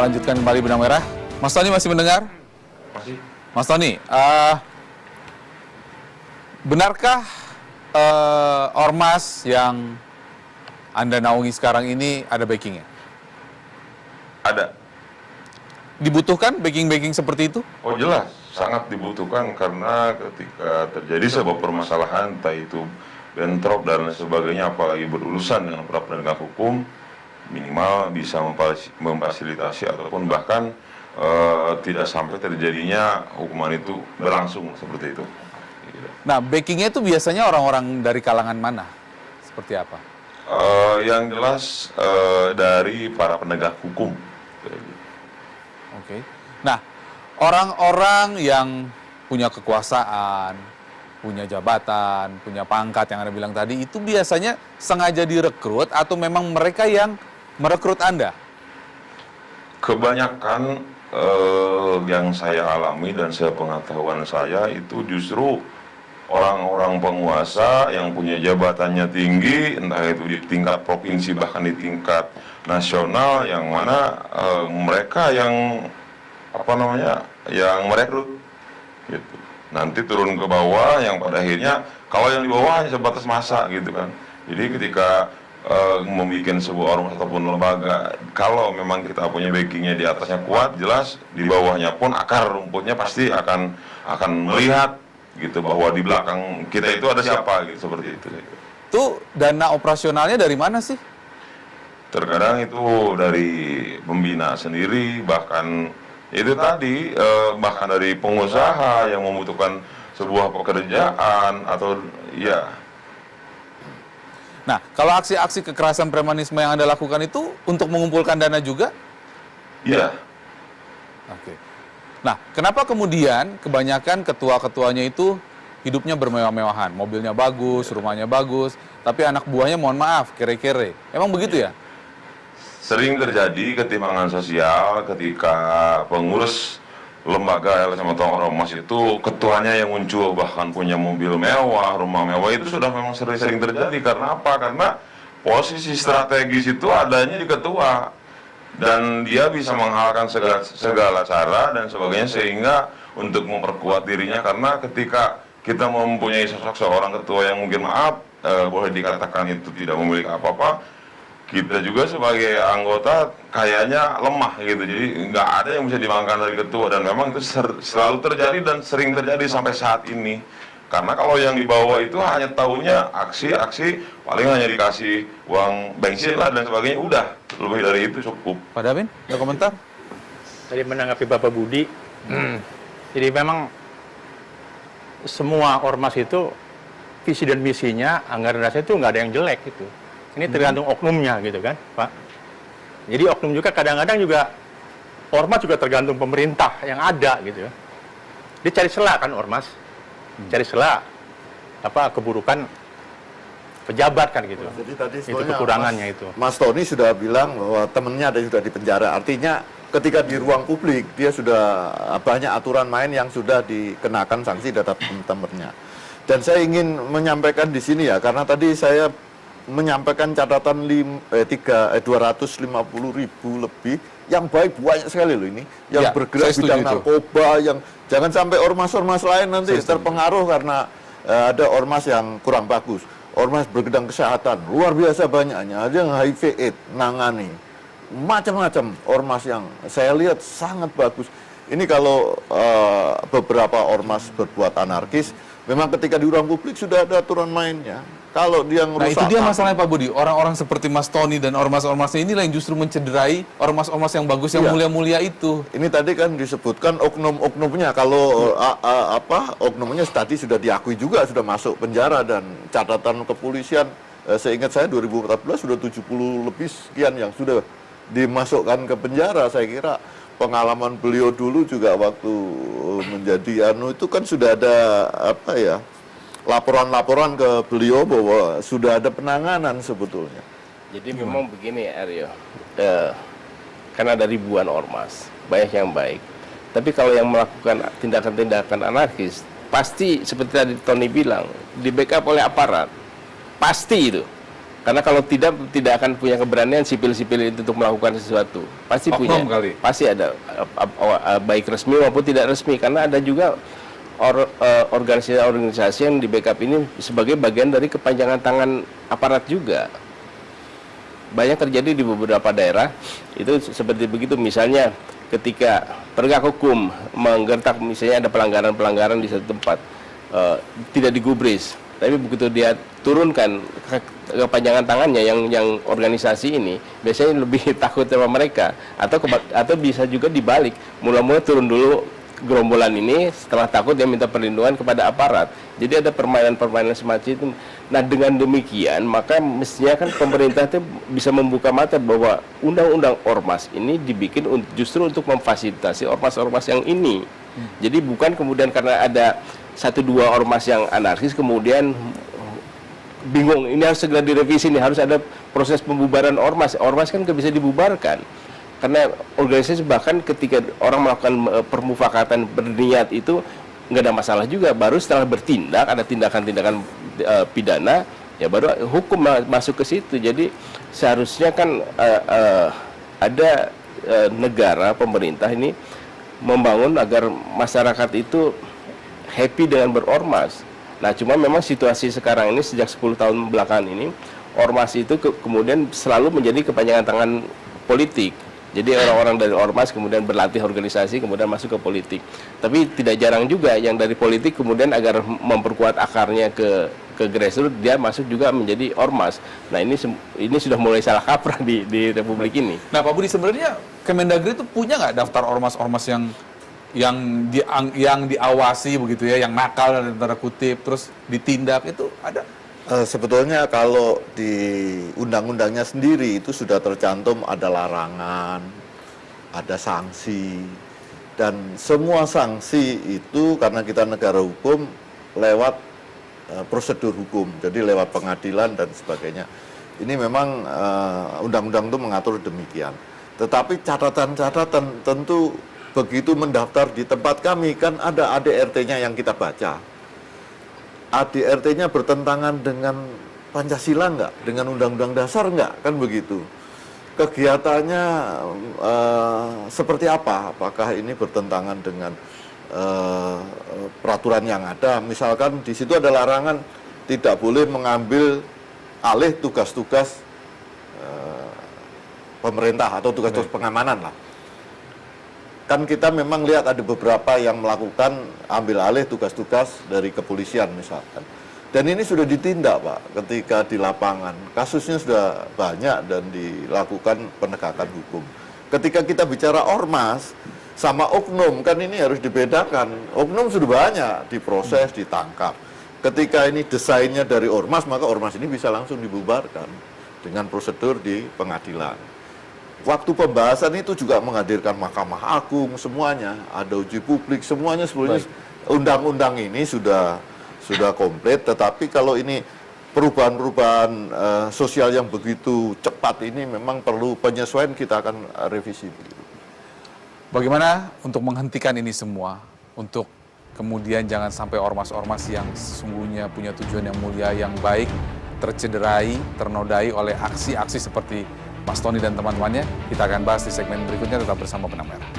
lanjutkan kembali Benang Merah. Mas Tony masih mendengar? Masih. Mas Tony, benarkah ormas yang Anda naungi sekarang ini ada backingnya? Ada. Dibutuhkan backing-backing seperti itu? Oh jelas, sangat dibutuhkan karena ketika terjadi sebuah permasalahan, entah itu bentrok dan lain sebagainya, apalagi berurusan dengan para penegak hukum, minimal bisa memfasilitasi ataupun bahkan tidak sampai terjadinya hukuman itu berlangsung seperti itu. Nah, backingnya itu biasanya orang-orang dari kalangan mana? Seperti apa? Yang jelas dari para penegak hukum. Oke. Nah, orang-orang yang punya kekuasaan, punya jabatan, punya pangkat yang Anda bilang tadi, itu biasanya sengaja direkrut atau memang mereka yang merekrut Anda? Kebanyakan yang saya alami dan sepengetahuan saya itu justru orang-orang penguasa yang punya jabatannya tinggi, entah itu di tingkat provinsi bahkan di tingkat nasional, yang mana mereka yang yang merekrut gitu. Nanti turun ke bawah, yang pada akhirnya kalau yang di bawah hanya sebatas massa gitu kan. Jadi ketika membuat sebuah ormas ataupun lembaga, kalau memang kita punya backingnya di atasnya kuat, jelas di bawahnya pun akar rumputnya pasti akan melihat gitu bahwa di belakang kita itu ada siapa gitu, seperti itu. Itu dana operasionalnya dari mana sih? Terkadang itu dari pembina sendiri, bahkan itu tadi bahkan dari pengusaha yang membutuhkan sebuah pekerjaan atau ya. Nah, kalau aksi-aksi kekerasan premanisme yang Anda lakukan itu untuk mengumpulkan dana juga? Iya. Oke. Nah, kenapa kemudian kebanyakan ketua-ketuanya itu hidupnya bermewah-mewahan? Mobilnya bagus, rumahnya bagus, tapi anak buahnya mohon maaf, kere-kere. Emang begitu ya? Sering terjadi ketimpangan sosial ketika pengurus lembaga LSM atau ormas itu ketuanya yang muncul bahkan punya mobil mewah, rumah mewah, itu sudah memang sering terjadi. Karena apa? Karena posisi strategis itu adanya di ketua dan dia bisa menghalalkan segala cara dan sebagainya sehingga untuk memperkuat dirinya. Karena ketika kita mempunyai sosok seorang ketua yang mungkin boleh dikatakan itu tidak memiliki apa-apa, kita juga sebagai anggota kayaknya lemah gitu, jadi nggak ada yang bisa dibanggakan dari ketua, dan memang itu selalu terjadi dan sering terjadi sampai saat ini. Karena kalau yang di bawah itu hanya tahunya aksi-aksi, paling hanya dikasih uang bensin lah dan sebagainya, udah, lebih dari itu cukup. Pak Davin, ada komentar? Tadi menanggapi Bapak Budi, jadi memang semua ormas itu visi dan misinya, anggaran dasar itu nggak ada yang jelek gitu. Ini tergantung oknumnya gitu kan, Pak. Jadi oknum juga kadang-kadang juga, ormas juga tergantung pemerintah yang ada gitu ya. Dia cari celah kan ormas, cari celah keburukan pejabat kan gitu. Jadi tadi itu kekurangannya itu. Mas Tony sudah bilang bahwa temennya ada yang sudah di penjara. Artinya ketika di ruang publik dia sudah banyak aturan main yang sudah dikenakan sanksi terhadap teman-temannya. Dan saya ingin menyampaikan di sini ya, karena tadi saya menyampaikan catatan 250.000 lebih yang baik, banyak sekali loh ini yang bergerak bidang narkoba, yang jangan sampai ormas-ormas lain nanti terpengaruh karena ada ormas yang kurang bagus. Ormas bergedang kesehatan luar biasa banyaknya, ada yang HIV AIDS nangani, macam-macam ormas yang saya lihat sangat bagus. Ini kalau beberapa ormas berbuat anarkis, memang ketika di ruang publik sudah ada aturan mainnya. Kalau dia ngerusak, nah itu dia masalahnya Pak Budi, orang-orang seperti Mas Tony dan ormas-ormasnya inilah yang justru mencederai ormas-ormas yang bagus, yang mulia-mulia itu. Ini tadi kan disebutkan oknum-oknumnya, kalau oknumnya tadi sudah diakui juga, sudah masuk penjara, dan catatan kepolisian, seingat saya 2014 sudah 70 lebih sekian yang sudah dimasukkan ke penjara. Saya kira pengalaman beliau dulu juga waktu menjadi itu kan sudah ada laporan-laporan ke beliau bahwa sudah ada penanganan sebetulnya. Jadi memang begini Aryo, kan ada ribuan ormas, banyak yang baik. Tapi kalau yang melakukan tindakan-tindakan anarkis, pasti seperti tadi Tony bilang, di backup oleh aparat, pasti itu. Karena kalau tidak akan punya keberanian sipil-sipil itu untuk melakukan sesuatu. Pasti punya. Oknum kali. Pasti ada baik resmi maupun tidak resmi, karena ada juga organisasi-organisasi yang di backup ini sebagai bagian dari kepanjangan tangan aparat juga. Banyak terjadi di beberapa daerah itu seperti begitu. Misalnya ketika penegak hukum menggertak, misalnya ada pelanggaran-pelanggaran di satu tempat, tidak digubris, tapi begitu dia turunkan kepanjangan tangannya yang organisasi ini, biasanya lebih takut sama mereka, atau bisa juga dibalik, mula-mula turun dulu gerombolan ini, setelah takut dia minta perlindungan kepada aparat. Jadi ada permainan-permainan semacam itu. Nah, dengan demikian maka mestinya kan pemerintah itu bisa membuka mata bahwa undang-undang ormas ini dibikin justru untuk memfasilitasi ormas-ormas yang ini. Jadi bukan kemudian karena ada 1-2 ormas yang anarkis kemudian bingung, ini harus segera direvisi nih, harus ada proses pembubaran ormas. Ormas kan nggak bisa dibubarkan. Karena organisasi bahkan ketika orang melakukan permufakatan berniat itu nggak ada masalah juga. Baru setelah bertindak, ada tindakan-tindakan pidana, ya baru hukum masuk ke situ. Jadi seharusnya kan ada negara, pemerintah ini membangun agar masyarakat itu happy dengan berormas. Nah, cuma memang situasi sekarang ini sejak 10 tahun belakangan ini, ormas itu kemudian selalu menjadi kepanjangan tangan politik. Jadi orang-orang dari ormas kemudian berlatih organisasi, kemudian masuk ke politik. Tapi tidak jarang juga yang dari politik kemudian agar memperkuat akarnya ke grassroots, dia masuk juga menjadi ormas. Nah, ini sudah mulai salah kaprah di Republik ini. Nah, Pak Budi, sebenarnya Kemendagri itu punya nggak daftar ormas-ormas yang diawasi begitu ya, yang nakal dalam tanda kutip, terus ditindak, itu ada? Sebetulnya kalau di undang-undangnya sendiri itu sudah tercantum ada larangan, ada sanksi, dan semua sanksi itu karena kita negara hukum lewat prosedur hukum, jadi lewat pengadilan dan sebagainya. Ini memang undang-undang itu mengatur demikian. Tetapi catatan-catatan tentu begitu mendaftar di tempat kami kan ada ADRT-nya yang kita baca. ADRT-nya bertentangan dengan Pancasila enggak? Dengan Undang-Undang Dasar enggak? Kan begitu. Kegiatannya seperti apa? Apakah ini bertentangan dengan peraturan yang ada? Misalkan di situ ada larangan tidak boleh mengambil alih tugas-tugas pemerintah atau tugas-tugas pengamanan lah. Kan kita memang lihat ada beberapa yang melakukan ambil alih tugas-tugas dari kepolisian misalkan. Dan ini sudah ditindak, Pak, ketika di lapangan. Kasusnya sudah banyak dan dilakukan penegakan hukum. Ketika kita bicara ormas sama oknum, kan ini harus dibedakan. Oknum sudah banyak diproses, ditangkap. Ketika ini desainnya dari ormas, maka ormas ini bisa langsung dibubarkan dengan prosedur di pengadilan. Waktu pembahasan itu juga menghadirkan Mahkamah Agung, semuanya ada uji publik, semuanya sebenarnya undang-undang ini sudah komplit. Tetapi kalau ini perubahan-perubahan sosial yang begitu cepat ini memang perlu penyesuaian, kita akan revisi. Bagaimana untuk menghentikan ini semua, untuk kemudian jangan sampai ormas-ormas yang sesungguhnya punya tujuan yang mulia, yang baik, tercederai, ternodai oleh aksi-aksi seperti Mas Tony dan teman-temannya. Kita akan bahas di segmen berikutnya, tetap bersama Benang Merah.